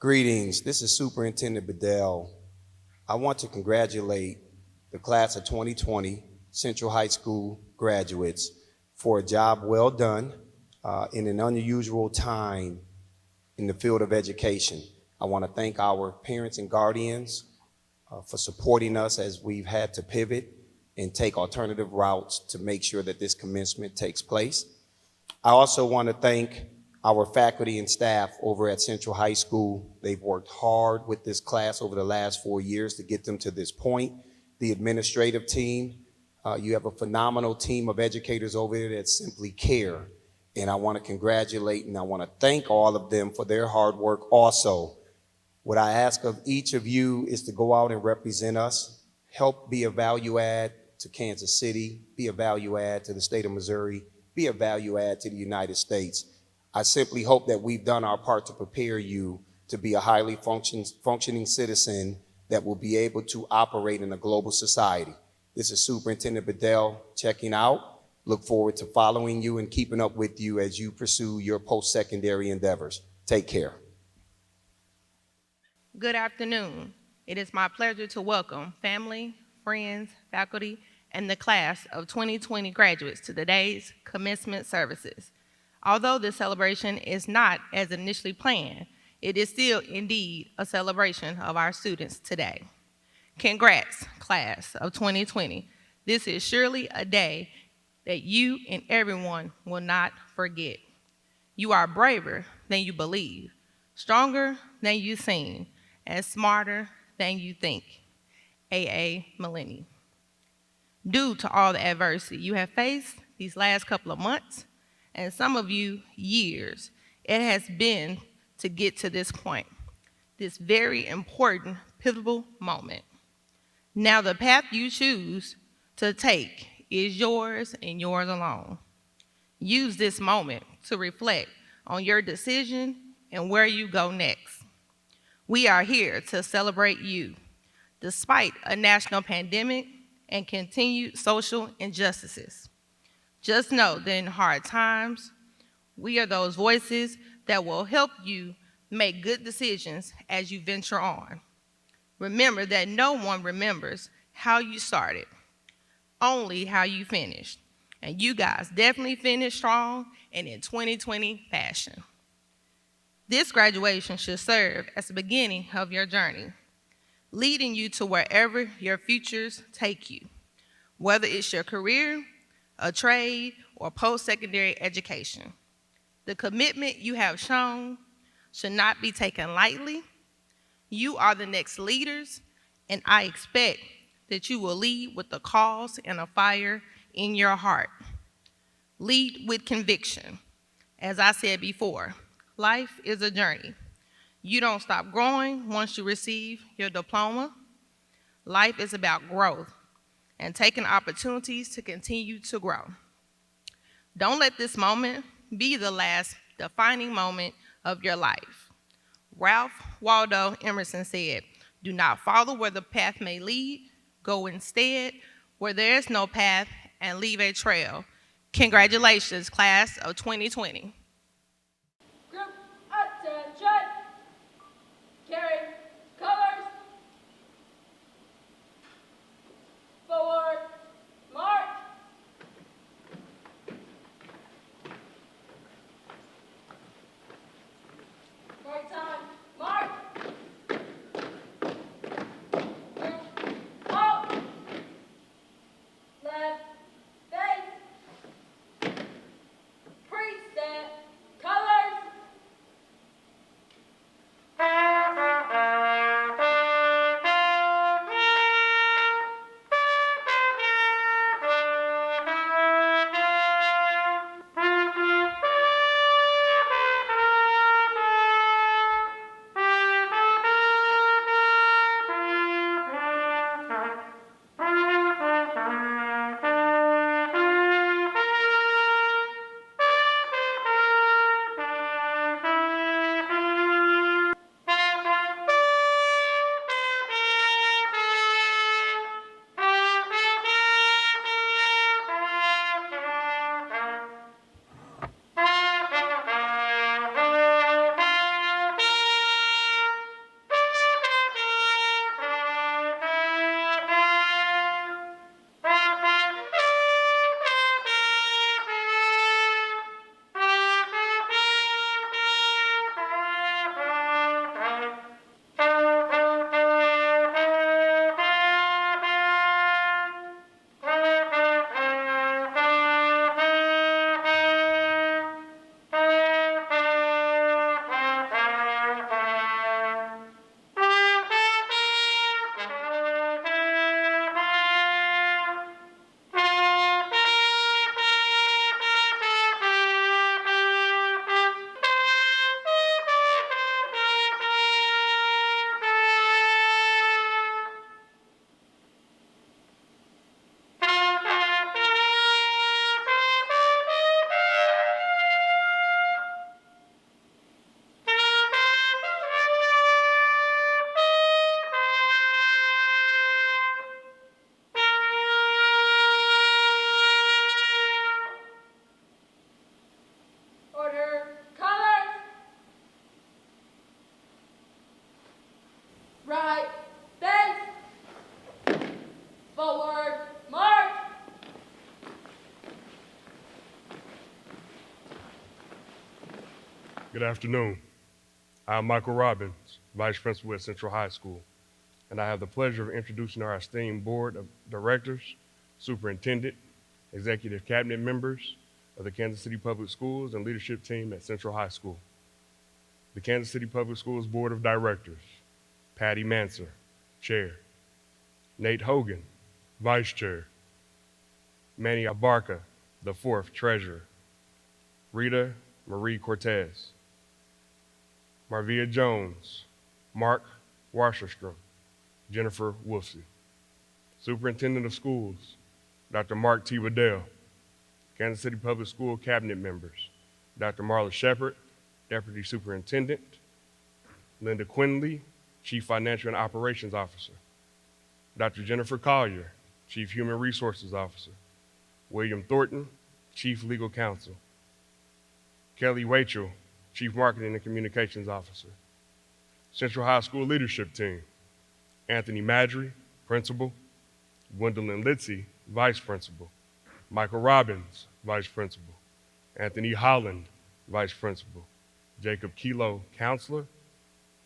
Greetings, this is Superintendent Bedell. I want to congratulate the class of 2020 Central High School graduates for a job well done in an unusual time in the field of education. I want to thank our parents and guardians for supporting us as we've had to pivot and take alternative routes to make sure that this commencement takes place. I also want to thank our faculty and staff over at Central High School. They've worked hard with this class over the last 4 years to get them to this point. The administrative team, you have a phenomenal team of educators over there that simply care. And I want to congratulate and I want to thank all of them for their hard work also. What I ask of each of you is to go out and represent us, help be a value add to Kansas City, be a value add to the state of Missouri, be a value add to the United States. I simply hope that we've done our part to prepare you to be a highly functioning citizen that will be able to operate in a global society. This is Superintendent Bedell checking out. Look forward to following you and keeping up with you as you pursue your post-secondary endeavors. Take care. Good afternoon. It is my pleasure to welcome family, friends, faculty, and the class of 2020 graduates to today's commencement services. Although this celebration is not as initially planned, it is still indeed a celebration of our students today. Congrats, class of 2020. This is surely a day that you and everyone will not forget. You are braver than you believe, stronger than you seem, and smarter than you think. A.A. Millennium. Due to all the adversity you have faced these last couple of months, and some of you years, it has been to get to this point, this very important, pivotal moment. Now the path you choose to take is yours and yours alone. Use this moment to reflect on your decision and where you go next. We are here to celebrate you, despite a national pandemic and continued social injustices. Just know that in hard times, we are those voices that will help you make good decisions as you venture on. Remember that no one remembers how you started, only how you finished. And you guys definitely finished strong and in 2020 fashion. This graduation should serve as the beginning of your journey, leading you to wherever your futures take you, whether it's your career, a trade, or post-secondary education. The commitment you have shown should not be taken lightly. You are the next leaders, and I expect that you will lead with a cause and a fire in your heart. Lead with conviction. As I said before, life is a journey. You don't stop growing once you receive your diploma. Life is about growth and taking opportunities to continue to grow. Don't let this moment be the last defining moment of your life. Ralph Waldo Emerson said, "Do not follow where the path may lead, go instead where there is no path and leave a trail." Congratulations, class of 2020. Group attention. Carry colors. Forward, march. Right time, march. Group halt. Left, face. Preset, colors. Forward, march! Good afternoon. I'm Michael Robbins, Vice Principal at Central High School, and I have the pleasure of introducing our esteemed Board of Directors, Superintendent, Executive Cabinet members of the Kansas City Public Schools and leadership team at Central High School. The Kansas City Public Schools Board of Directors, Patty Manser, Chair, Nate Hogan, Vice Chair, Manny Abarca, the 4th Treasurer, Rita Marie Cortez, Marvia Jones, Mark Wasserstrom, Jennifer Wolfsey. Superintendent of Schools, Dr. Mark T. Waddell. Kansas City Public School Cabinet members, Dr. Marla Shepard, Deputy Superintendent, Linda Quinley, Chief Financial and Operations Officer, Dr. Jennifer Collier, Chief Human Resources Officer, William Thornton, Chief Legal Counsel, Kelly Wachel, Chief Marketing and Communications Officer. Central High School Leadership Team, Anthony Madry, Principal, Gwendolyn Litzy, Vice Principal, Michael Robbins, Vice Principal, Anthony Holland, Vice Principal, Jacob Kilo, Counselor,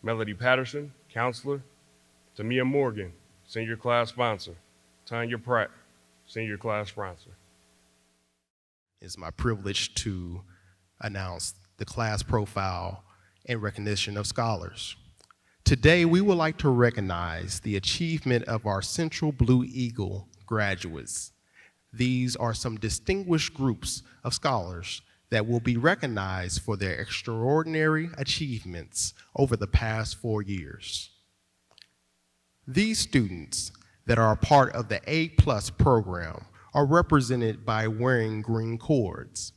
Melody Patterson, Counselor, Tamia Morgan, Senior Class Sponsor, Tanya Pratt, Senior Class Sponsor. It's my privilege to announce the class profile and recognition of scholars. Today, we would like to recognize the achievement of our Central Blue Eagle graduates. These are some distinguished groups of scholars that will be recognized for their extraordinary achievements over the past 4 years. These students that are a part of the A+ program are represented by wearing green cords.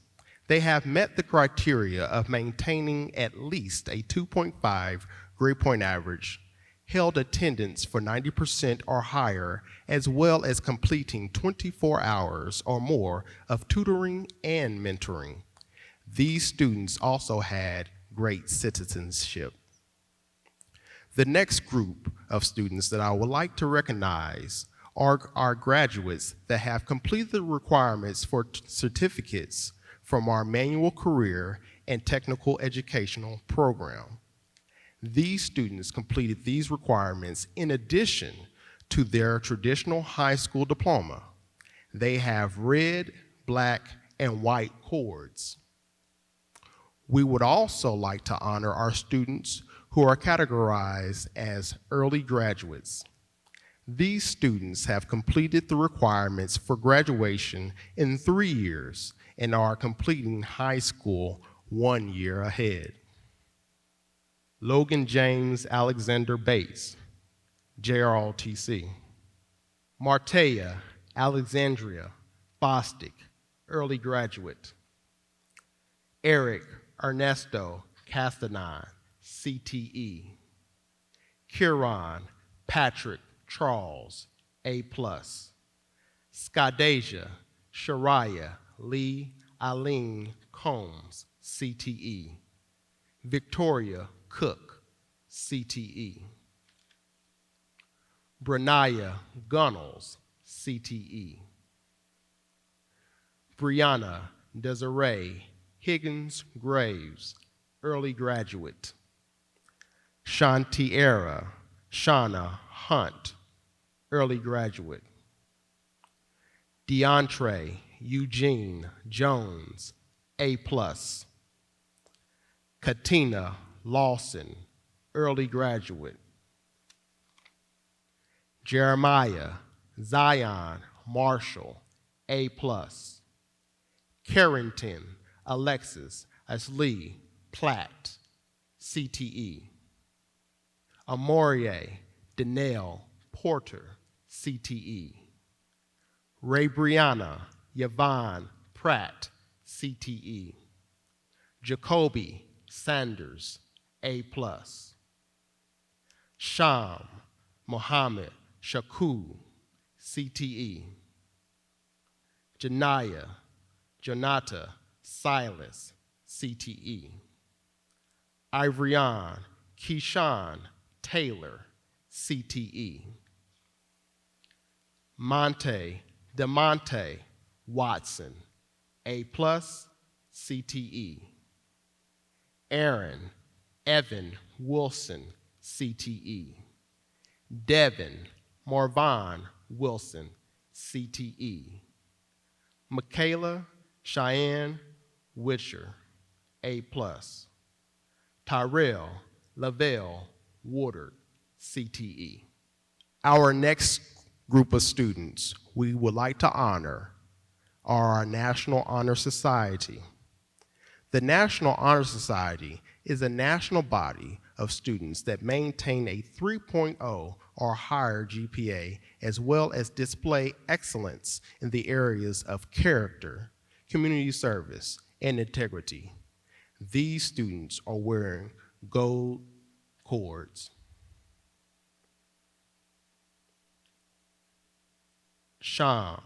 They have met the criteria of maintaining at least a 2.5 grade point average, held attendance for 90% or higher, as well as completing 24 hours or more of tutoring and mentoring. These students also had great citizenship. The next group of students that I would like to recognize are our graduates that have completed the requirements for certificates from our manual career and technical educational program. These students completed these requirements in addition to their traditional high school diploma. They have red, black, and white cords. We would also like to honor our students who are categorized as early graduates. These students have completed the requirements for graduation in 3 years and are completing high school 1 year ahead. Logan James Alexander Bates, JROTC. Martea Alexandria Bostic, early graduate. Eric Ernesto Castanon, CTE. Kieran Patrick Charles, A+. Skydasia Shariah Lee Eileen Combs, CTE. Victoria Cook, CTE. Brenaya Gunnels, CTE. Brianna Desiree Higgins Graves, early graduate. Shantiera Shauna Hunt, early graduate. DeAndre Eugene Jones, A+. Katina Lawson, early graduate. Jeremiah Zion Marshall, A+. Carrington Alexis Aslee Platt, CTE. Amorie Danelle Porter, CTE. Ray Brianna Yvonne Pratt, CTE. Jacoby Sanders, A+. Sham Mohammed Shaku, CTE. Janaya Jonata Silas, CTE. Ivrian Keyshawn Taylor, CTE. Monte DeMonte Watson, A+, CTE. Aaron Evan Wilson, CTE. Devin Marvon Wilson, CTE. Michaela Cheyenne Witcher, A+. Tyrell Lavelle Woodard, CTE. Our next group of students we would like to honor are our National Honor Society. The National Honor Society is a national body of students that maintain a 3.0 or higher GPA, as well as display excellence in the areas of character, community service, and integrity. These students are wearing gold cords. Sham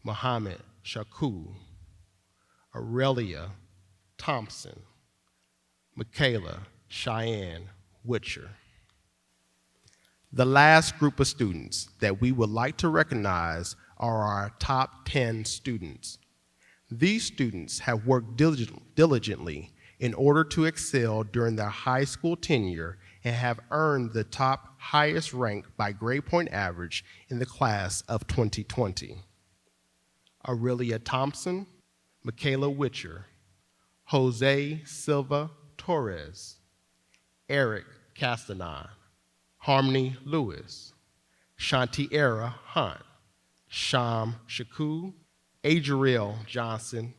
Muhammad Shaku, Aurelia Thompson, Michaela Cheyenne Witcher. The last group of students that we would like to recognize are our top 10 students. These students have worked diligently in order to excel during their high school tenure and have earned the top highest rank by grade point average in the class of 2020. Aurelia Thompson, Michaela Witcher, Jose Silva Torres, Eric Castanon, Harmony Lewis, Shantiera Hunt, Sham Shaku, Adriel Johnson,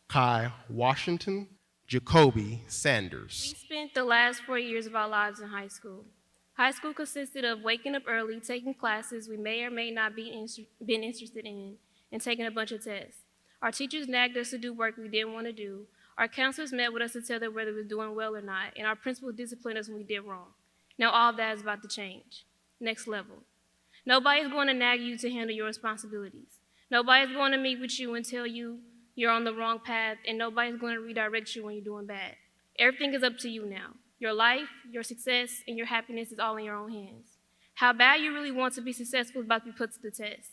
Kai Washington, Jacoby Sanders. We spent the last 4 years of our lives in high school. High school consisted of waking up early, taking classes we may or may not been interested in, and taking a bunch of tests. Our teachers nagged us to do work we didn't want to do. Our counselors met with us to tell them whether we were doing well or not, and our principal disciplined us when we did wrong. Now all of that is about to change. Next level. Nobody's going to nag you to handle your responsibilities. Nobody's going to meet with you and tell you you're on the wrong path, and nobody's going to redirect you when you're doing bad. Everything is up to you now. Your life, your success, and your happiness is all in your own hands. How bad you really want to be successful is about to be put to the test.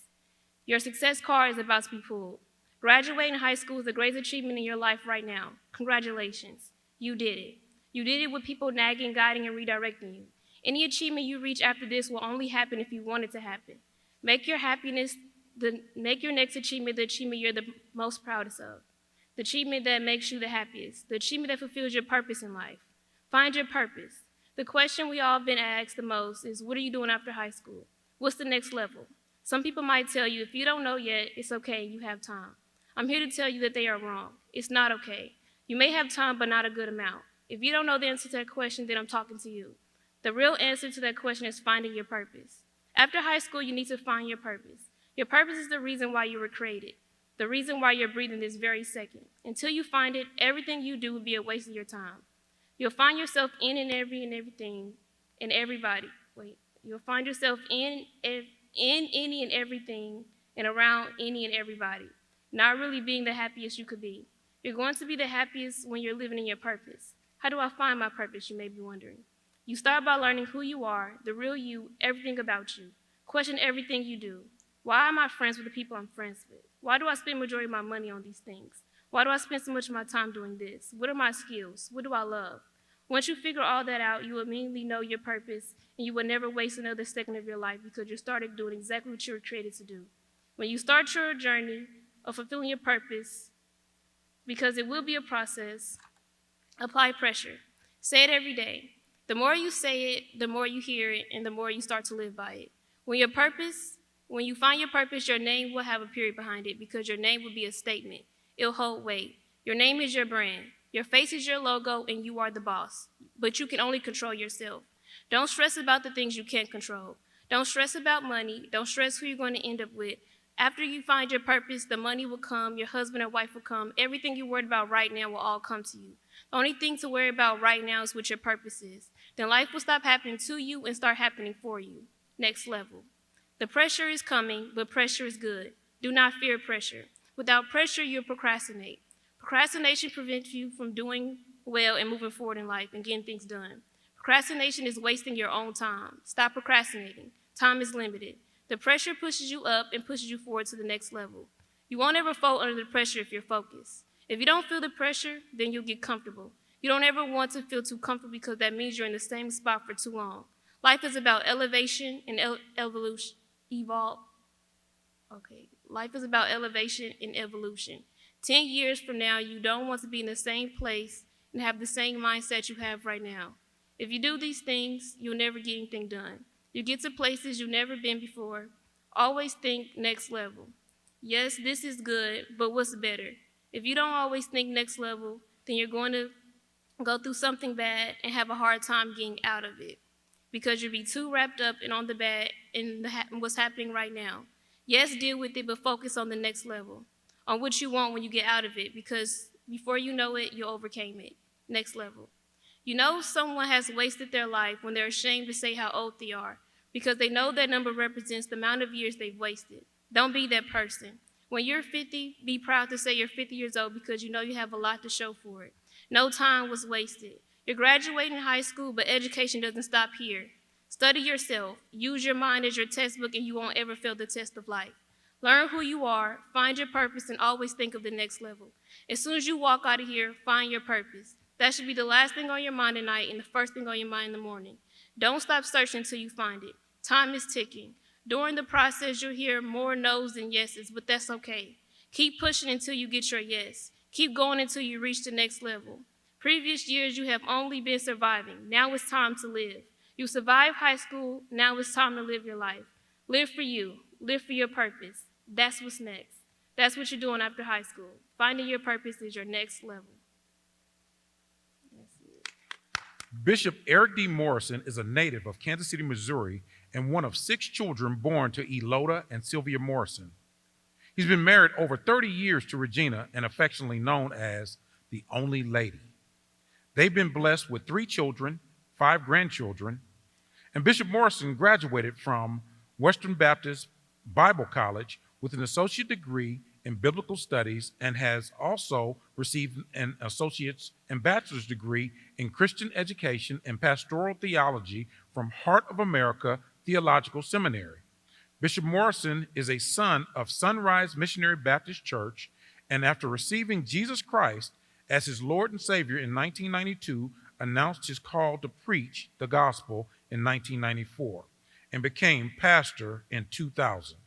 Your success card is about to be pulled. Graduating high school is the greatest achievement in your life right now. Congratulations. You did it. You did it with people nagging, guiding, and redirecting you. Any achievement you reach after this will only happen if you want it to happen. Make your next achievement the achievement you're the most proudest of. The achievement that makes you the happiest. The achievement that fulfills your purpose in life. Find your purpose. The question we all have been asked the most is, what are you doing after high school? What's the next level? Some people might tell you, if you don't know yet, it's okay, you have time. I'm here to tell you that they are wrong. It's not okay. You may have time, but not a good amount. If you don't know the answer to that question, then I'm talking to you. The real answer to that question is finding your purpose. After high school, you need to find your purpose. Your purpose is the reason why you were created, the reason why you're breathing this very second. Until you find it, everything you do will be a waste of your time. You'll find yourself in and everything, and everybody. You'll find yourself in any and everything, and around any and everybody, not really being the happiest you could be. You're going to be the happiest when you're living in your purpose. How do I find my purpose, you may be wondering. You start by learning who you are, the real you, everything about you. Question everything you do. Why am I friends with the people I'm friends with? Why do I spend majority of my money on these things? Why do I spend so much of my time doing this? What are my skills? What do I love? Once you figure all that out, you will immediately know your purpose, and you will never waste another second of your life because you started doing exactly what you were created to do. When you start your journey of fulfilling your purpose, because it will be a process, apply pressure. Say it every day. The more you say it, the more you hear it, and the more you start to live by it. When you find your purpose, your name will have a period behind it because your name will be a statement. It'll hold weight. Your name is your brand. Your face is your logo, and you are the boss. But you can only control yourself. Don't stress about the things you can't control. Don't stress about money. Don't stress who you're going to end up with. After you find your purpose, the money will come, your husband or wife will come. Everything you're worried about right now will all come to you. The only thing to worry about right now is what your purpose is. Then life will stop happening to you and start happening for you. Next level. The pressure is coming, but pressure is good. Do not fear pressure. Without pressure, you'll procrastinate. Procrastination prevents you from doing well and moving forward in life and getting things done. Procrastination is wasting your own time. Stop procrastinating. Time is limited. The pressure pushes you up and pushes you forward to the next level. You won't ever fold under the pressure if you're focused. If you don't feel the pressure, then you'll get comfortable. You don't ever want to feel too comfortable because that means you're in the same spot for too long. Life is about elevation and evolution. Life is about elevation and evolution. 10 years from now, you don't want to be in the same place and have the same mindset you have right now. If you do these things, you'll never get anything done. You get to places you've never been before. Always think next level. Yes, this is good, but what's better? If you don't always think next level, then you're going to go through something bad and have a hard time getting out of it because you'll be too wrapped up in on the bad and what's happening right now. Yes, deal with it, but focus on the next level, on what you want when you get out of it, because before you know it, you overcame it. Next level. You know someone has wasted their life when they're ashamed to say how old they are because they know that number represents the amount of years they've wasted. Don't be that person. When you're 50, be proud to say you're 50 years old because you know you have a lot to show for it. No time was wasted. You're graduating high school, but education doesn't stop here. Study yourself. Use your mind as your textbook, and you won't ever fail the test of life. Learn who you are, find your purpose, and always think of the next level. As soon as you walk out of here, find your purpose. That should be the last thing on your mind at night and the first thing on your mind in the morning. Don't stop searching until you find it. Time is ticking. During the process, you'll hear more no's than yeses, but that's okay. Keep pushing until you get your yes. Keep going until you reach the next level. Previous years, you have only been surviving. Now it's time to live. You survived high school. Now it's time to live your life. Live for you. Live for your purpose. That's what's next. That's what you're doing after high school. Finding your purpose is your next level. Bishop Eric D. Morrison is a native of Kansas City, Missouri, and one of 6 children born to Elota and Sylvia Morrison. He's been married over 30 years to Regina and affectionately known as the Only Lady. They've been blessed with 3 children, 5 grandchildren, and Bishop Morrison graduated from Western Baptist Bible College with an associate degree in biblical studies and has also received an associate's and bachelor's degree in Christian education and pastoral theology from Heart of America Theological Seminary. Bishop Morrison is a son of Sunrise Missionary Baptist Church, and after receiving Jesus Christ as his Lord and Savior in 1992, announced his call to preach the gospel in 1994 and became pastor in 2000.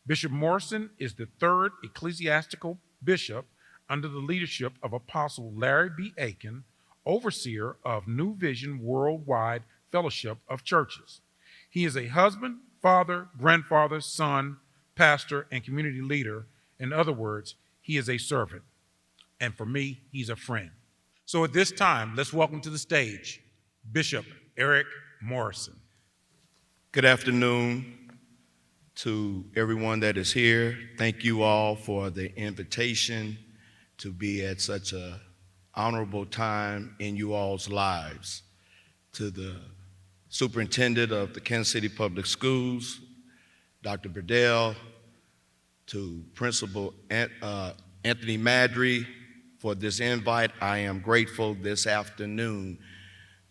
Bishop Morrison is the 3rd ecclesiastical bishop under the leadership of Apostle Larry B. Aiken, overseer of New Vision Worldwide Fellowship of Churches. He is a husband, father, grandfather, son, pastor, and community leader. In other words, he is a servant. And for me, he's a friend. So at this time, let's welcome to the stage Bishop Eric Morrison. Good afternoon to everyone that is here. Thank you all for the invitation to be at such an honorable time in you all's lives. To the superintendent of the Kansas City Public Schools, Dr. Burdell, to Principal Anthony Madry for this invite. I am grateful this afternoon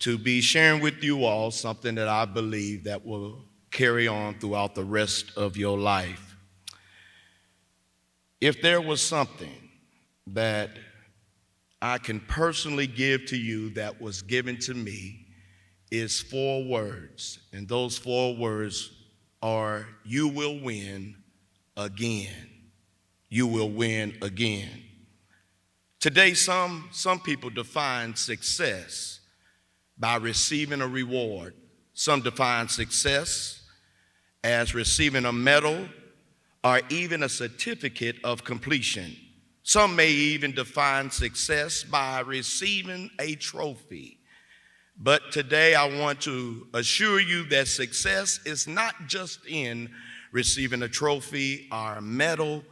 to be sharing with you all something that I believe that will carry on throughout the rest of your life. If there was something that I can personally give to you that was given to me, is 4 words, and those 4 words are, you will win again. You will win again. Today, some people define success by receiving a reward. Some define success as receiving a medal or even a certificate of completion. Some may even define success by receiving a trophy. But today I want to assure you that success is not just in receiving a trophy or a medal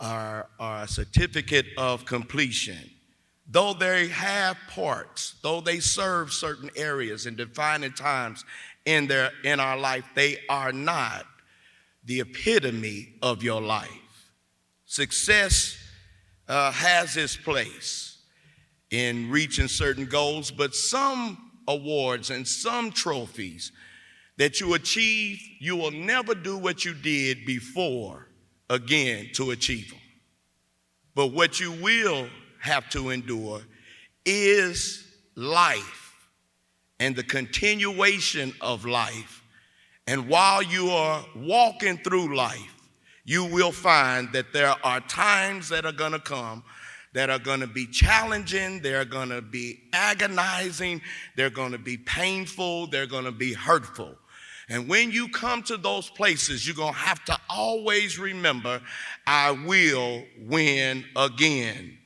or a certificate of completion. Though they have parts, though they serve certain areas and defining times in our life, they are not the epitome of your life. Success has its place in reaching certain goals, but some awards and some trophies that you achieve, you will never do what you did before again to achieve them. But what you will have to endure is life and the continuation of life. And while you are walking through life, you will find that there are times that are going to come that are going to be challenging, they're going to be agonizing, they're going to be painful, they're going to be hurtful. And when you come to those places, you're going to have to always remember, I will win again.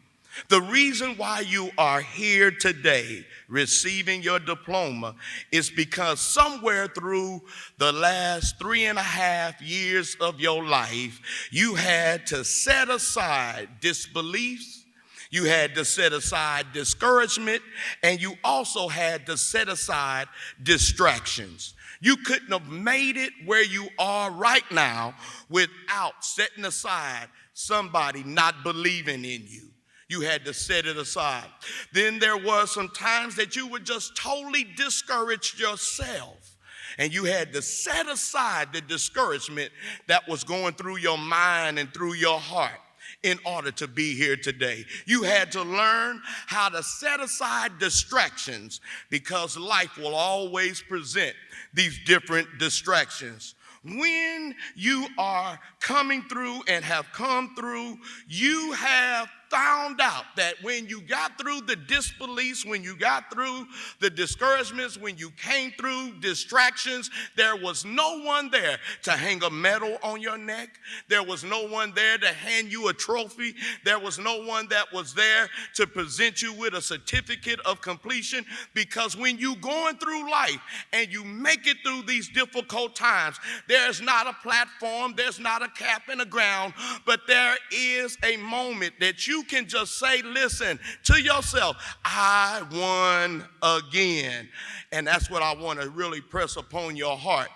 The reason why you are here today receiving your diploma is because somewhere through the last 3.5 years of your life, you had to set aside disbeliefs, you had to set aside discouragement, and you also had to set aside distractions. You couldn't have made it where you are right now without setting aside somebody not believing in you. You had to set it aside. Then there were some times that you were just totally discouraged yourself. And you had to set aside the discouragement that was going through your mind and through your heart in order to be here today. You had to learn how to set aside distractions because life will always present these different distractions. When you are coming through and have come through, you have found out that when you got through the disbeliefs, when you got through the discouragements, when you came through distractions, there was no one there to hang a medal on your neck. There was no one there to hand you a trophy. There was no one that was there to present you with a certificate of completion, because when you going through life and you make it through these difficult times, there's not a platform, there's not a cap in the ground, but there is a moment that you can just say, listen to yourself, I won again. And that's what I want to really press upon your heart,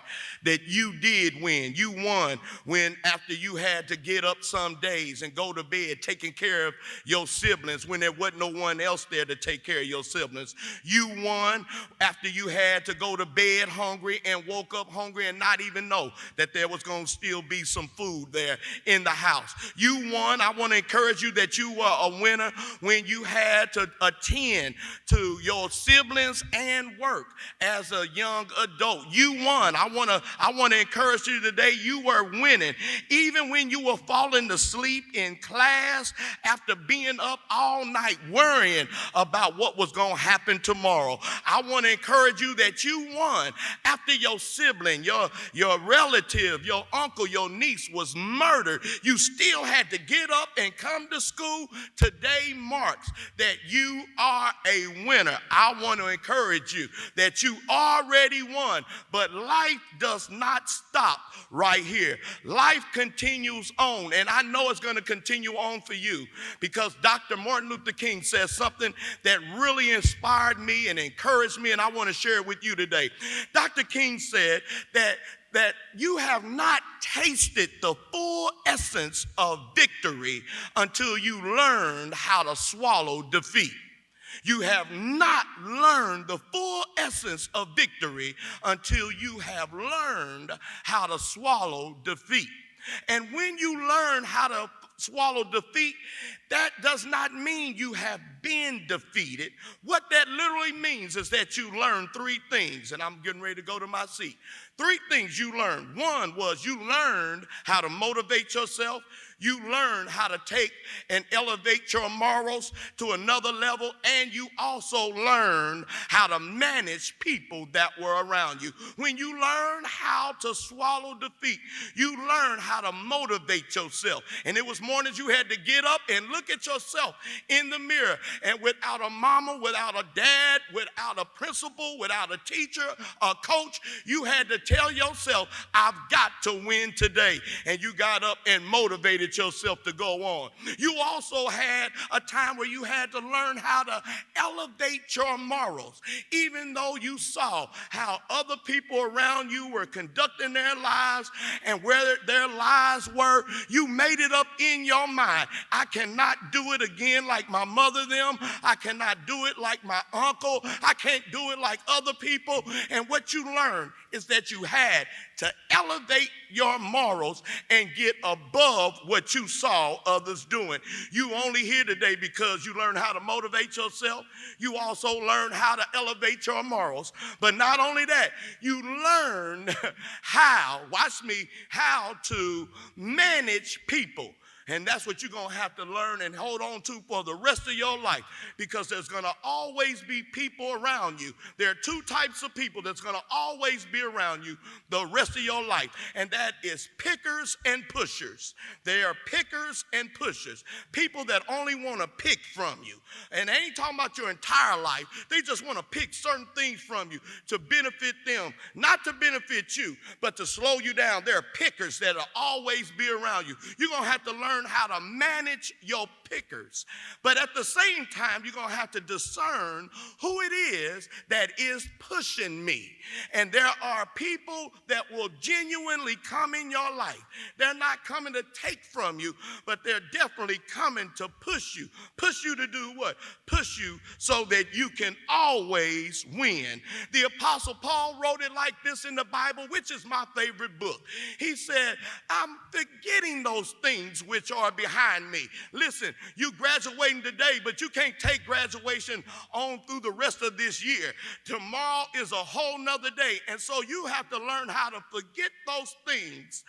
that you did win. You won when after you had to get up some days and go to bed taking care of your siblings when there wasn't no one else there to take care of your siblings. You won after you had to go to bed hungry and woke up hungry and not even know that there was going to still be some food there in the house. You won. I want to encourage you that you were a winner when you had to attend to your siblings and work as a young adult. You won. I want to encourage you today, you were winning. Even when you were falling asleep in class after being up all night worrying about what was going to happen tomorrow, I want to encourage you that you won after your sibling, your relative, your uncle, your niece was murdered. You still had to get up and come to school. Today marks that you are a winner. I want to encourage you that you already won, but life does not stop right here. Life continues on, and I know it's going to continue on for you, because Dr. Martin Luther King says something that really inspired me and encouraged me, and I want to share it with you today. Dr. King said that you have not tasted the full essence of victory until you learned how to swallow defeat. You have not learned the full essence of victory until you have learned how to swallow defeat. And when you learn how to swallow defeat, that does not mean you have been defeated. What that literally means is that you learned 3 things, and I'm getting ready to go to my seat. 3 things you learned. One was you learned how to motivate yourself. You learned how to take and elevate your morals to another level, and you also learned how to manage people that were around you. When you learn how to swallow defeat, you learn how to motivate yourself. And it was mornings you had to get up and look at yourself in the mirror, and without a mama, without a dad, without a principal, without a teacher, a coach, you had to tell yourself, I've got to win today. And you got up and motivated yourself to go on. You also had a time where you had to learn how to elevate your morals. Even though you saw how other people around you were conducting their lives and where their lives were, you made it up in your mind. I cannot do it again like my mother them. I cannot do it like my uncle. I can't do it like other people. And what you learn is that you you had to elevate your morals and get above what you saw others doing. You only here today because you learned how to motivate yourself. You also learned how to elevate your morals. But not only that, you learned how, watch me, how to manage people. And that's what you're going to have to learn and hold on to for the rest of your life, because there's going to always be people around you. There are two types of people that's going to always be around you the rest of your life, and that is pickers and pushers. They are pickers and pushers, people that only want to pick from you. And they ain't talking about your entire life. They just want to pick certain things from you to benefit them, not to benefit you, but to slow you down. There are pickers that will always be around you. You're going to have to learn how to manage your pickers. But at the same time, you're going to have to discern who it is that is pushing me. And there are people that will genuinely come in your life. They're not coming to take from you, but they're definitely coming to push you. Push you to do what? Push you so that you can always win. The Apostle Paul wrote it like this in the Bible, which is my favorite book. He said, I'm forgetting those things which are behind me. Listen, you graduating today, but you can't take graduation on through the rest of this year. Tomorrow is a whole nother day. And so you have to learn how to forget those things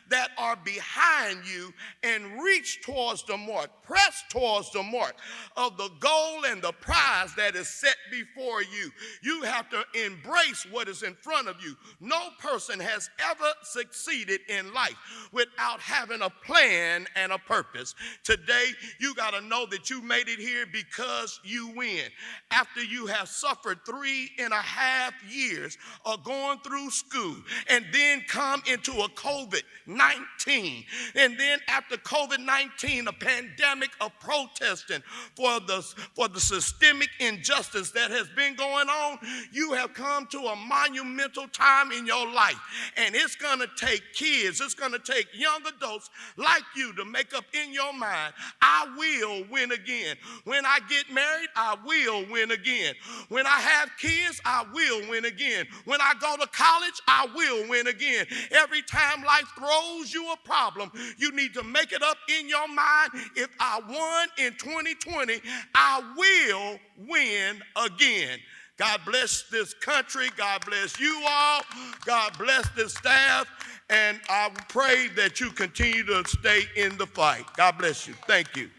that are behind you and reach towards the mark, press towards the mark of the goal and the prize that is set before you. You have to embrace what is in front of you. No person has ever succeeded in life without having a plan and a purpose. Today, you got to know that you made it here because you win. After you have suffered 3.5 years of going through school and then come into a COVID-19, and then after COVID-19, a pandemic of protesting for the systemic injustice that has been going on, you have come to a monumental time in your life. And it's going to take kids, it's going to take young adults like you to make up in your mind, I will win again. When I get married, I will win again. When I have kids, I will win again. When I go to college, I will win again. Every time life throws you a problem, you need to make it up in your mind. If I won in 2020, I will win again. God bless this country. God bless you all. God bless the staff. And I pray that you continue to stay in the fight. God bless you. Thank you.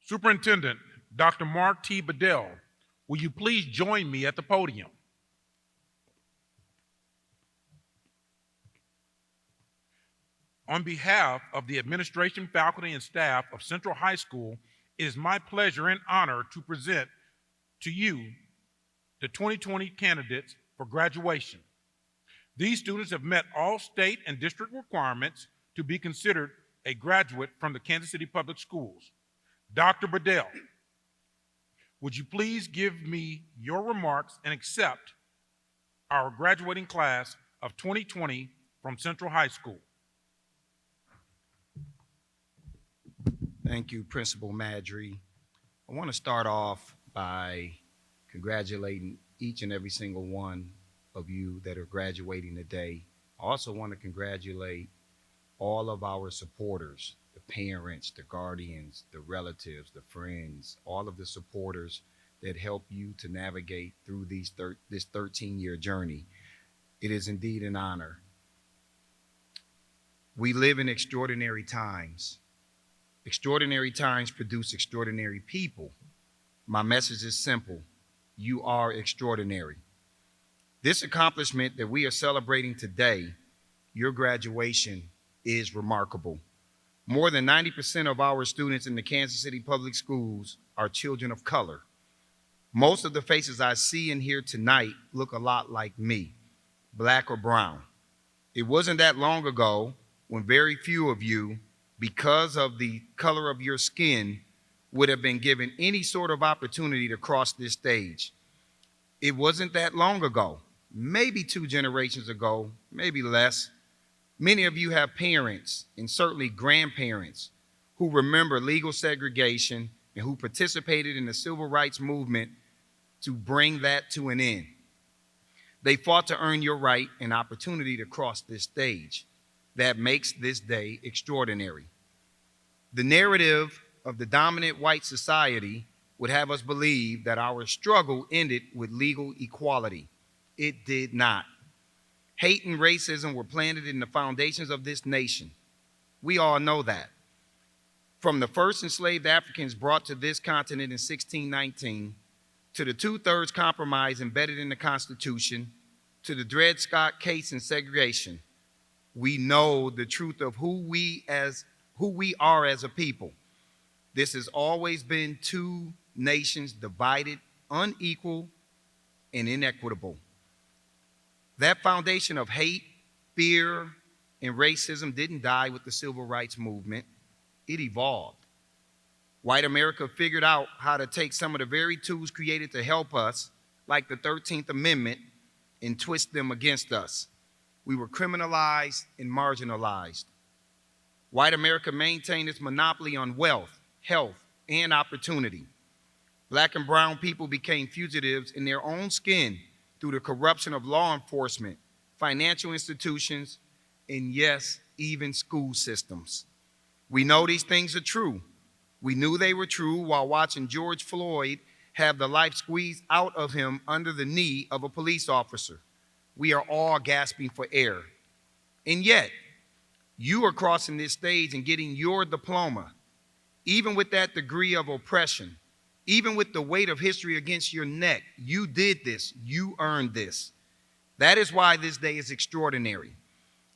Superintendent Dr. Mark T. Bedell, will you please join me at the podium? On behalf of the administration, faculty, and staff of Central High School, it is my pleasure and honor to present to you the 2020 candidates for graduation. These students have met all state and district requirements to be considered a graduate from the Kansas City Public Schools. Dr. Bedell, would you please give me your remarks and accept our graduating class of 2020 from Central High School? Thank you, Principal Madry. I want to start off by congratulating each and every single one of you that are graduating today. I also want to congratulate all of our supporters, the parents, the guardians, the relatives, the friends, all of the supporters that help you to navigate through this 13-year journey. It is indeed an honor. We live in extraordinary times. Extraordinary times produce extraordinary people. My message is simple. You are extraordinary. This accomplishment that we are celebrating today, your graduation, is remarkable. More than 90% of our students in the Kansas City Public Schools are children of color. Most of the faces I see in here tonight look a lot like me, black or brown. It wasn't that long ago when very few of you, because of the color of your skin, would have been given any sort of opportunity to cross this stage. It wasn't that long ago, maybe 2 generations ago, maybe less. Many of you have parents and certainly grandparents who remember legal segregation and who participated in the civil rights movement to bring that to an end. They fought to earn your right and opportunity to cross this stage. That makes this day extraordinary. The narrative of the dominant white society would have us believe that our struggle ended with legal equality. It did not. Hate and racism were planted in the foundations of this nation. We all know that. From the first enslaved Africans brought to this continent in 1619, to the two-thirds compromise embedded in the Constitution, to the Dred Scott case and segregation, we know the truth of who we are as a people. This has always been two nations divided, unequal, and inequitable. That foundation of hate, fear, and racism didn't die with the civil rights movement. It evolved. White America figured out how to take some of the very tools created to help us, like the 13th Amendment, and twist them against us. We were criminalized and marginalized. White America maintained its monopoly on wealth, health, and opportunity. Black and brown people became fugitives in their own skin through the corruption of law enforcement, financial institutions, and yes, even school systems. We know these things are true. We knew they were true while watching George Floyd have the life squeezed out of him under the knee of a police officer. We are all gasping for air. And yet, you are crossing this stage and getting your diploma. Even with that degree of oppression, even with the weight of history against your neck, you did this, you earned this. That is why this day is extraordinary.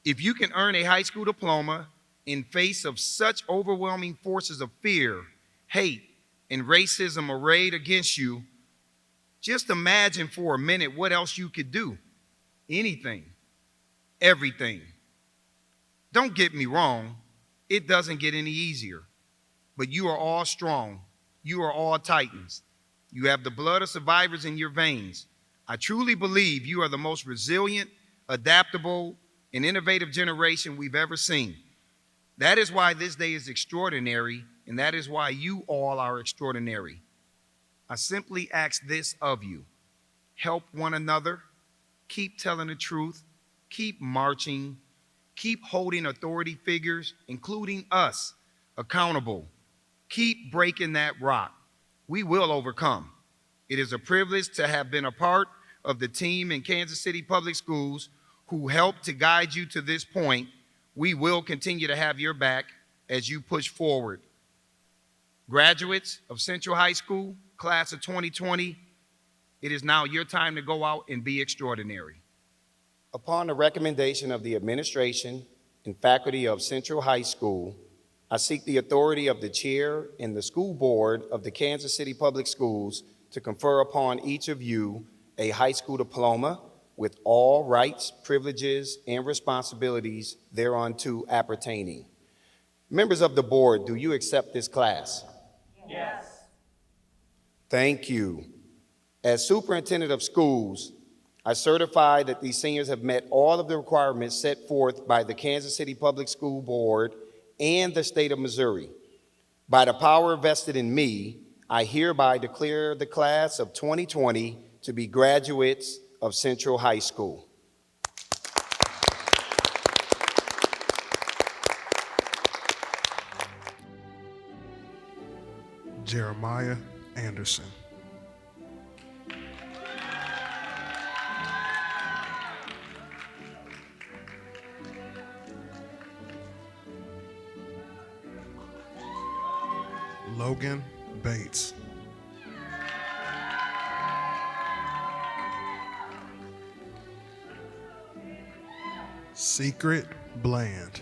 If you can earn a high school diploma in face of such overwhelming forces of fear, hate, and racism arrayed against you, just imagine for a minute what else you could do. Anything, everything. Don't get me wrong, it doesn't get any easier, but you are all strong. You are all titans. You have the blood of survivors in your veins. I truly believe you are the most resilient, adaptable, and innovative generation we've ever seen. That is why this day is extraordinary, and that is why you all are extraordinary. I simply ask this of you. Help one another, keep telling the truth, keep marching, keep holding authority figures, including us, accountable. Keep breaking that rock. We will overcome. It is a privilege to have been a part of the team in Kansas City Public Schools who helped to guide you to this point. We will continue to have your back as you push forward. Graduates of Central High School, class of 2020, it is now your time to go out and be extraordinary. Upon the recommendation of the administration and faculty of Central High School, I seek the authority of the chair and the school board of the Kansas City Public Schools to confer upon each of you a high school diploma with all rights, privileges, and responsibilities thereunto appertaining. Members of the board, do you accept this class? Yes. Thank you. As superintendent of schools, I certify that these seniors have met all of the requirements set forth by the Kansas City Public School Board and the state of Missouri. By the power vested in me, I hereby declare the class of 2020 to be graduates of Central High School. Jeremiah Anderson. Logan Bates. Secret Bland.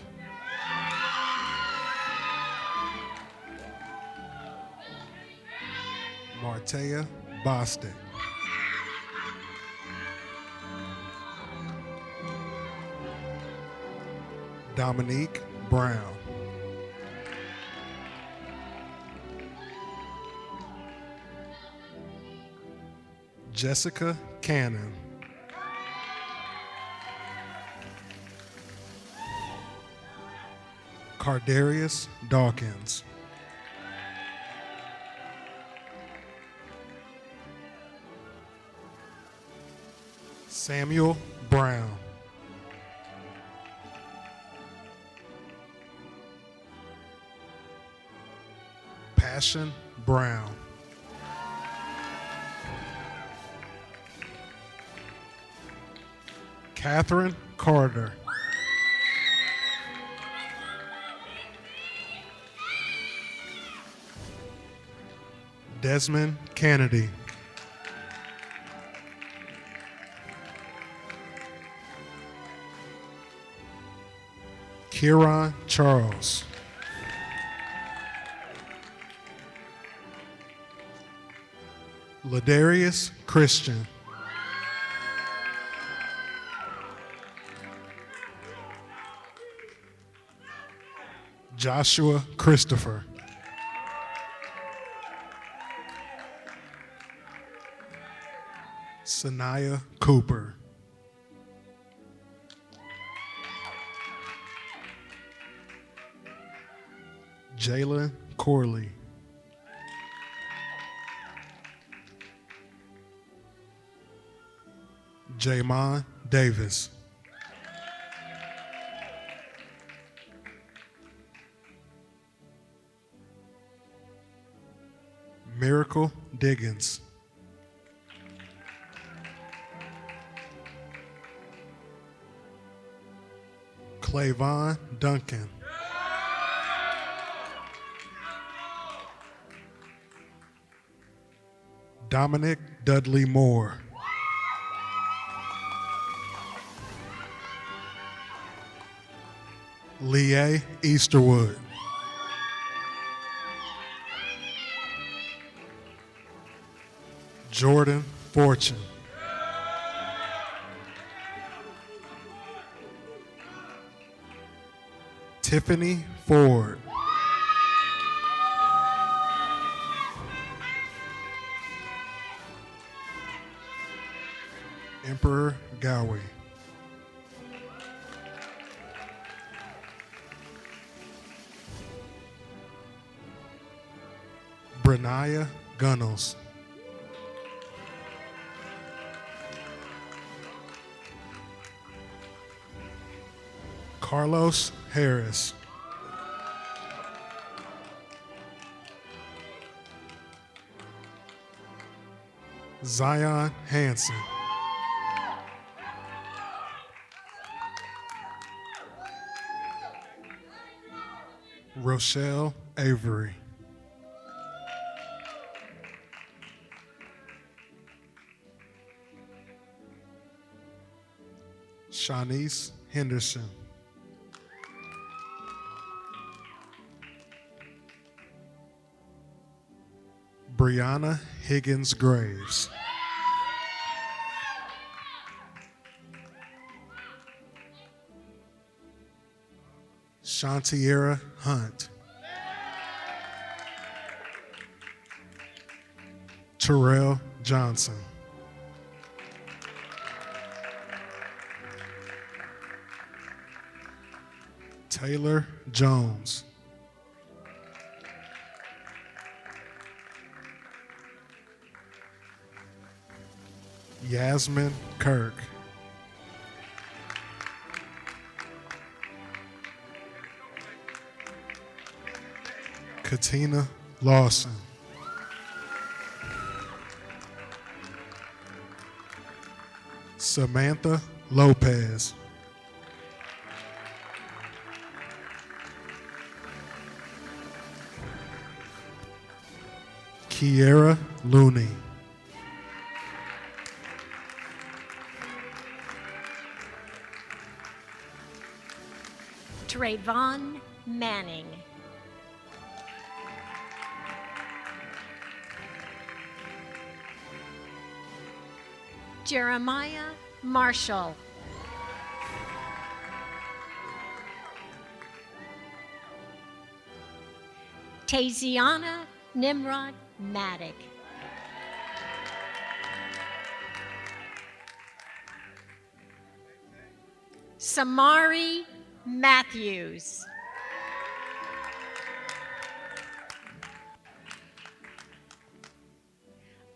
Martea Bostic. Dominique Brown. Jessica Cannon. Cardarius Dawkins. Samuel Brown. Passion Brown. Catherine Carter. Desmond Kennedy. Kieran Charles. Ladarius Christian. Joshua Christopher. Sanaya Cooper. Jalen Corley. Jamon Davis. Miracle Diggins. Clayvon Duncan. Dominic Dudley Moore. Leah Easterwood. Jordan Fortune. Tiffany Ford. Emperor Gowie. Brenaya Gunnels. Carlos Harris. Zion Hanson. Rochelle Avery. Shanice Henderson. Brianna Higgins Graves. Shantiera Hunt. Terrell Johnson. Taylor Jones. Yasmin Kirk. Katina Lawson. Samantha Lopez. Kiera Looney. Trayvon Manning. Jeremiah Marshall. Taziana Nimrod Maddock. Samari Matthews.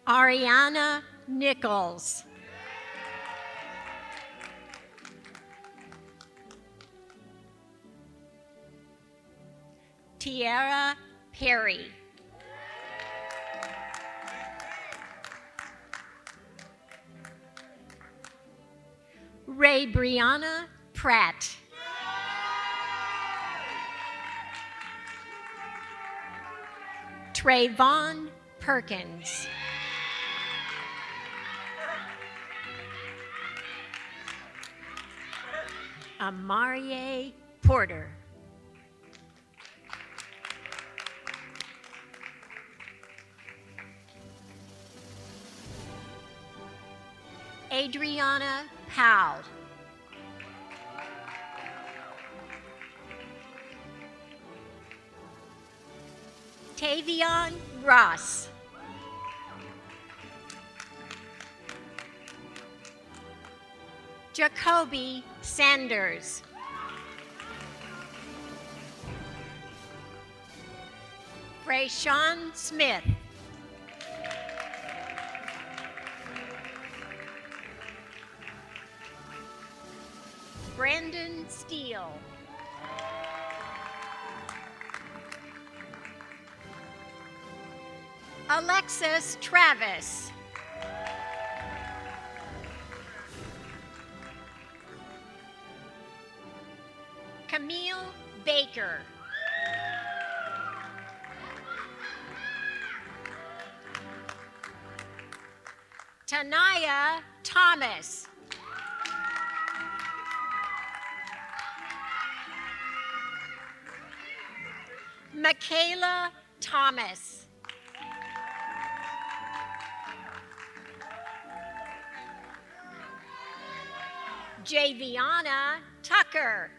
Ariana Nichols. Tiara Perry. Ray Brianna Pratt. Trayvon Perkins. Amarie Porter. Adriana Powell. Tavion Ross. Jacoby Sanders. Brayshawn Smith. Brandon Steele. Alexis Travis. Camille Baker. Tanaya Thomas. Michaela Thomas. Javiana Tucker.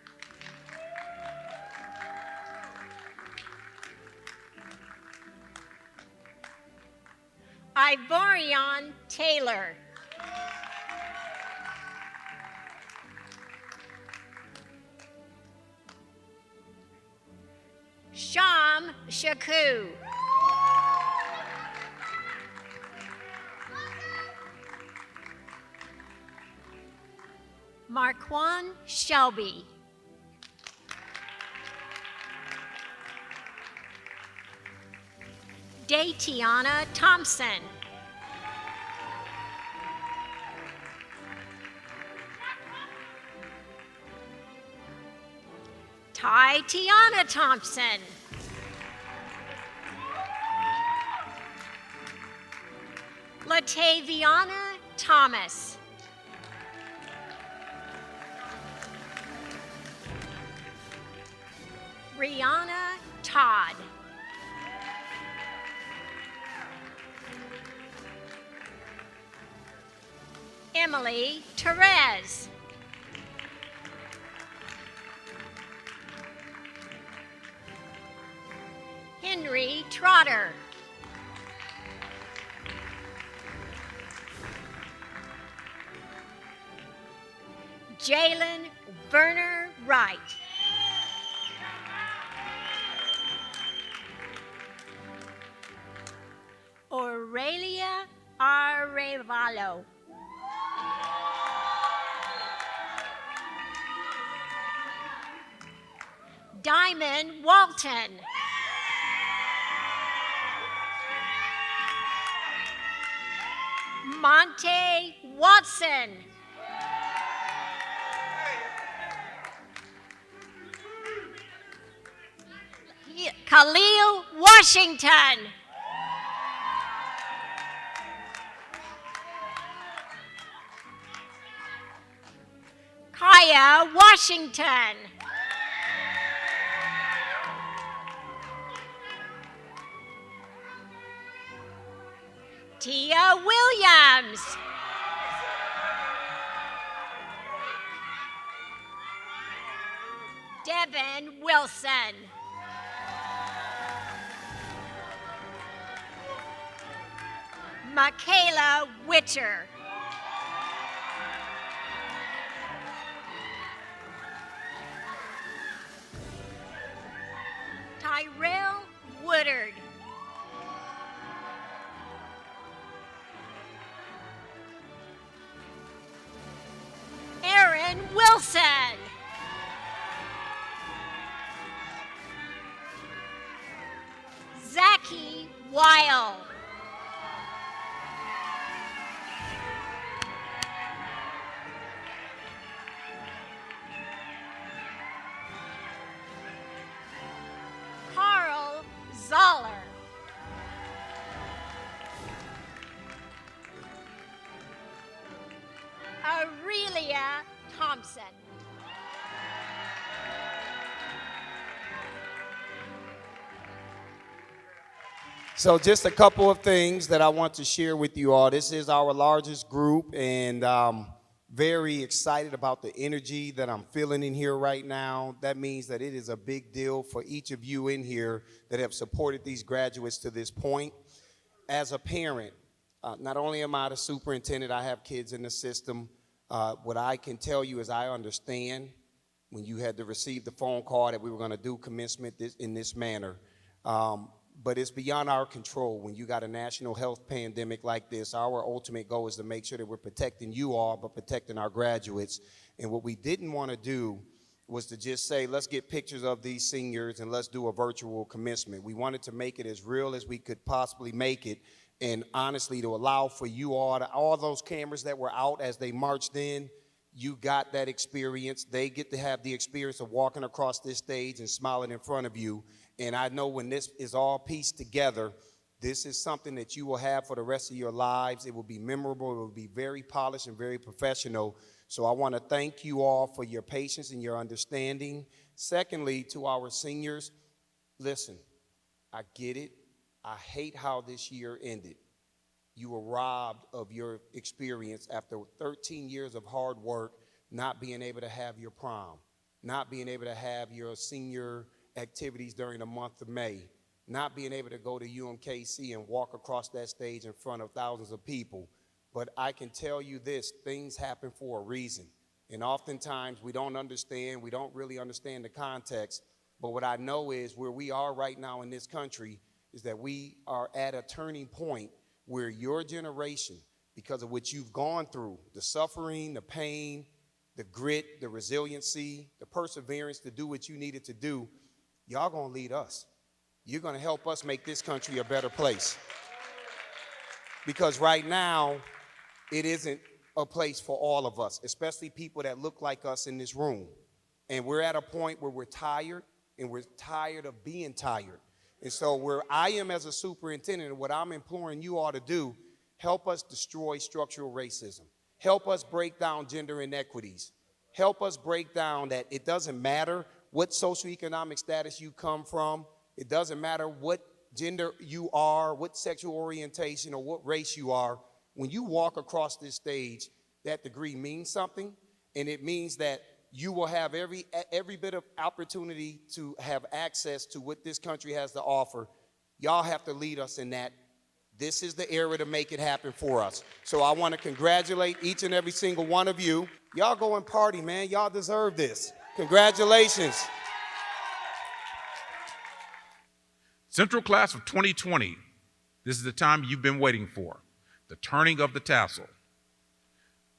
Ivorion Taylor. Sham Shaku. Marquan Shelby. Daytiana Thompson. Tiana Thompson. Lataviana Thomas. Rihanna Todd. Emily Therese. Henry Trotter. Jalen Werner Wright. Aurelia Arevalo. Diamond Walton. Monte Watson. Khalil Washington. Kaya Washington. Tia Williams. Devin Wilson. Michaela Witcher. Tyrell Woodard. Aaron Wilson. Thompson. So just a couple of things that I want to share with you all. This is our largest group, and very excited about the energy that I'm feeling in here right now. That means that it is a big deal for each of you in here that have supported these graduates to this point. As a parent, not only am I the superintendent, I have kids in the system. What I can tell you is I understand when you had to receive the phone call that we were going to do commencement in this manner. But it's beyond our control. When you got a national health pandemic like this, our ultimate goal is to make sure that we're protecting you all, but protecting our graduates. And what we didn't want to do was to just say, let's get pictures of these seniors and let's do a virtual commencement. We wanted to make it as real as we could possibly make it, and honestly to allow for you all those cameras that were out as they marched in, you got that experience. They get to have the experience of walking across this stage and smiling in front of you. And I know when this is all pieced together, this is something that you will have for the rest of your lives. It will be memorable. It will be very polished and very professional. So I want to thank you all for your patience and your understanding. Secondly, to our seniors, listen, I get it. I hate how this year ended. You were robbed of your experience after 13 years of hard work, not being able to have your prom, not being able to have your senior activities during the month of May, not being able to go to UMKC and walk across that stage in front of thousands of people. But I can tell you this, things happen for a reason. And oftentimes we don't understand, we don't really understand the context. But what I know is where we are right now in this country is that we are at a turning point where your generation, because of what you've gone through, the suffering, the pain, the grit, the resiliency, the perseverance to do what you needed to do, y'all gonna lead us. You're gonna help us make this country a better place. Because right now, it isn't a place for all of us, especially people that look like us in this room. And we're at a point where we're tired, and we're tired of being tired. And so where I am as a superintendent, and what I'm imploring you all to do, help us destroy structural racism. Help us break down gender inequities. Help us break down that it doesn't matter what socioeconomic status you come from. It doesn't matter what gender you are, what sexual orientation, or what race you are. When you walk across this stage, that degree means something, and it means that you will have every bit of opportunity to have access to what this country has to offer. Y'all have to lead us in that. This is the era to make it happen for us. So I want to congratulate each and every single one of you. Y'all go and party, man. Y'all deserve this. Congratulations. Central Class of 2020, this is the time you've been waiting for, the turning of the tassel.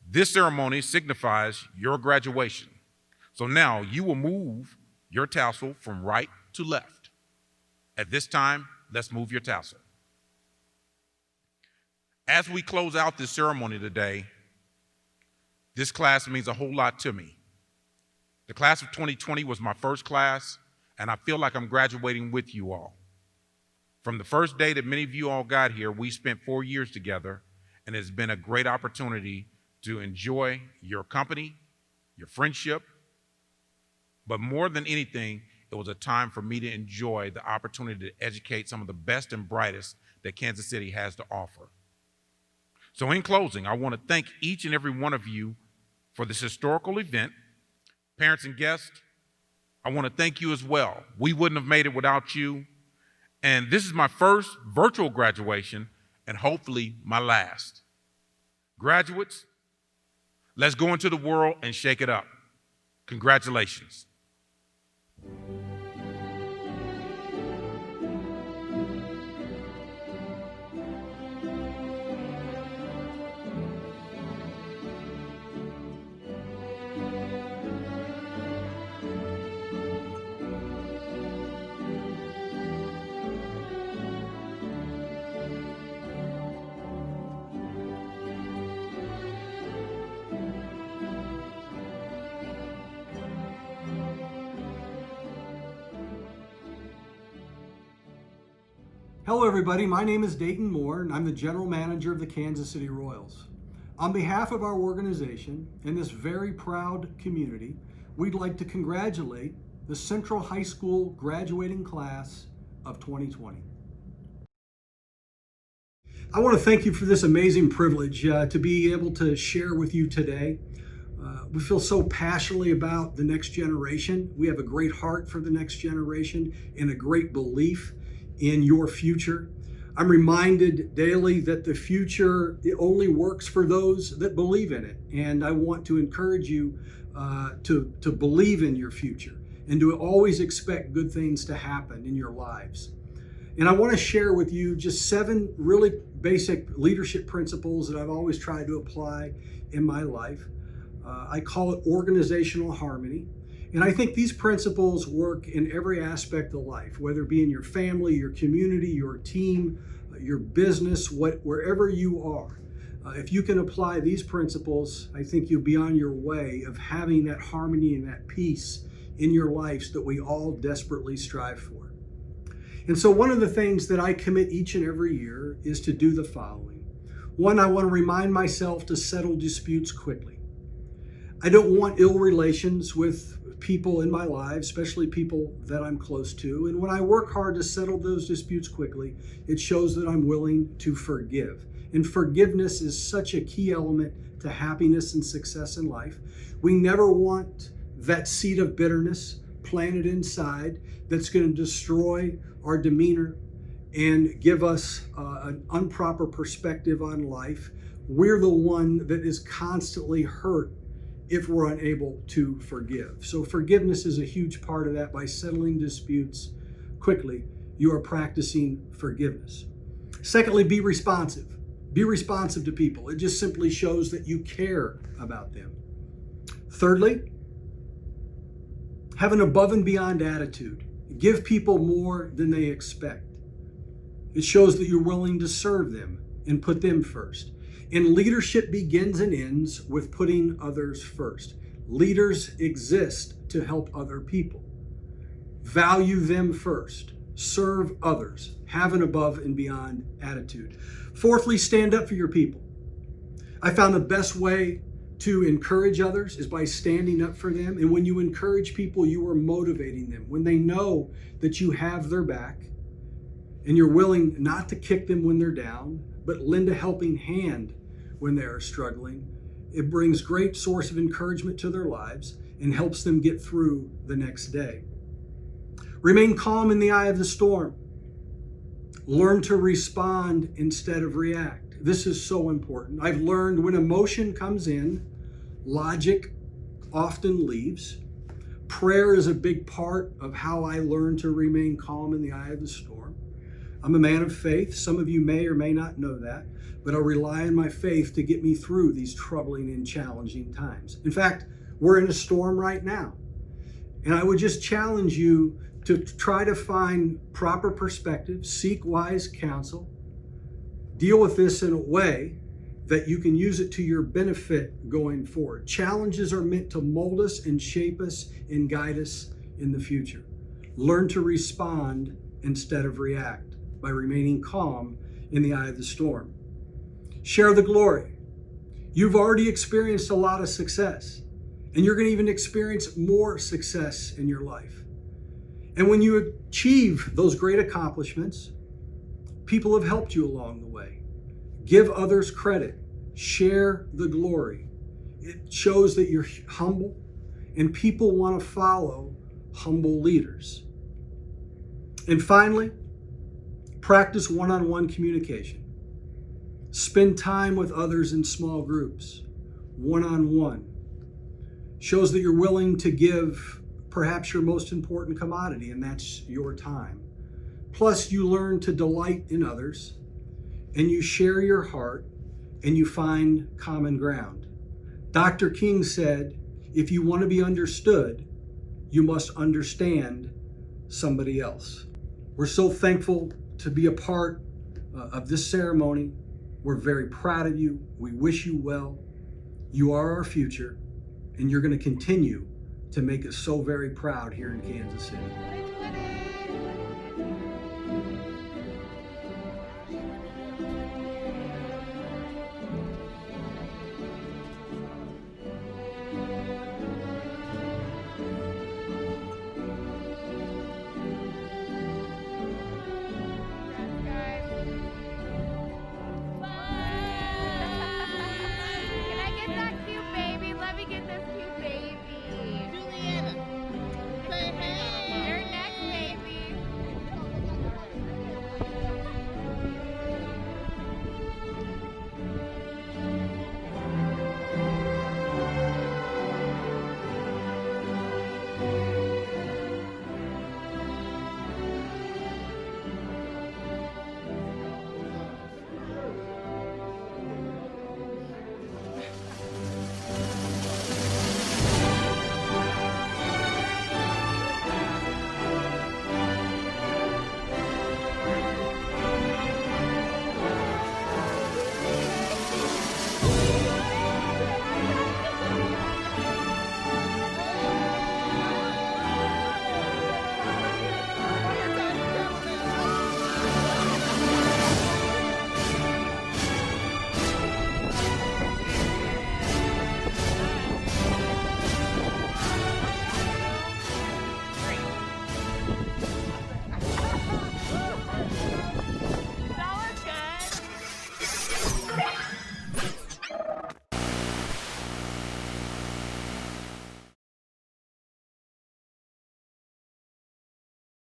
This ceremony signifies your graduation. So now you will move your tassel from right to left. At this time, let's move your tassel. As we close out this ceremony today, this class means a whole lot to me. The class of 2020 was my first class, and I feel like I'm graduating with you all. From the first day that many of you all got here, we spent 4 years together, and it's been a great opportunity to enjoy your company, your friendship, but more than anything, it was a time for me to enjoy the opportunity to educate some of the best and brightest that Kansas City has to offer. So in closing, I want to thank each and every one of you for this historical event. Parents and guests, I want to thank you as well. We wouldn't have made it without you. And this is my first virtual graduation and hopefully my last. Graduates, let's go into the world and shake it up. Congratulations. Hello everybody, my name is Dayton Moore and I'm the General Manager of the Kansas City Royals. On behalf of our organization and this very proud community, we'd like to congratulate the Central High School graduating class of 2020. I want to thank you for this amazing privilege to be able to share with you today. We feel so passionately about the next generation. We have a great heart for the next generation and a great belief in your future. I'm reminded daily that the future, it only works for those that believe in it. And I want to encourage you to believe in your future and to always expect good things to happen in your lives. And I want to share with you just 7 really basic leadership principles that I've always tried to apply in my life. I call it organizational harmony. And I think these principles work in every aspect of life, whether it be in your family, your community, your team, your business, wherever you are. If you can apply these principles, I think you'll be on your way of having that harmony and that peace in your lives that we all desperately strive for. And so one of the things that I commit each and every year is to do the following. 1, I want to remind myself to settle disputes quickly. I don't want ill relations with people in my life, especially people that I'm close to. And when I work hard to settle those disputes quickly, it shows that I'm willing to forgive. And forgiveness is such a key element to happiness and success in life. We never want that seed of bitterness planted inside that's going to destroy our demeanor and give us an improper perspective on life. We're the one that is constantly hurt if we're unable to forgive. So forgiveness is a huge part of that. By settling disputes quickly, you are practicing forgiveness. Secondly, be responsive. Be responsive to people. It just simply shows that you care about them. Thirdly, have an above and beyond attitude. Give people more than they expect. It shows that you're willing to serve them and put them first. And leadership begins and ends with putting others first. Leaders exist to help other people. Value them first. Serve others. Have an above and beyond attitude. Fourthly, stand up for your people. I found the best way to encourage others is by standing up for them. And when you encourage people, you are motivating them. When they know that you have their back and you're willing not to kick them when they're down, but lend a helping hand when they are struggling, it brings great source of encouragement to their lives and helps them get through the next day. Remain calm in the eye of the storm. Learn to respond instead of react. This is so important. I've learned when emotion comes in, logic often leaves. Prayer is a big part of how I learn to remain calm in the eye of the storm. I'm a man of faith. Some of you may or may not know that, but I rely on my faith to get me through these troubling and challenging times. In fact, we're in a storm right now. And I would just challenge you to try to find proper perspective, seek wise counsel, deal with this in a way that you can use it to your benefit going forward. Challenges are meant to mold us and shape us and guide us in the future. Learn to respond instead of react by remaining calm in the eye of the storm. Share the glory. You've already experienced a lot of success, and you're going to even experience more success in your life. And when you achieve those great accomplishments, people have helped you along the way. Give others credit. Share the glory. It shows that you're humble, and people want to follow humble leaders. And finally, practice one-on-one communication. Spend time with others in small groups, one-on-one. Shows that you're willing to give perhaps your most important commodity, and that's your time. Plus, you learn to delight in others, and you share your heart, and you find common ground. Dr. King said, if you want to be understood, you must understand somebody else. We're so thankful to be a part of this ceremony. We're very proud of you. We wish you well. You are our future, and you're going to continue to make us so very proud here in Kansas City.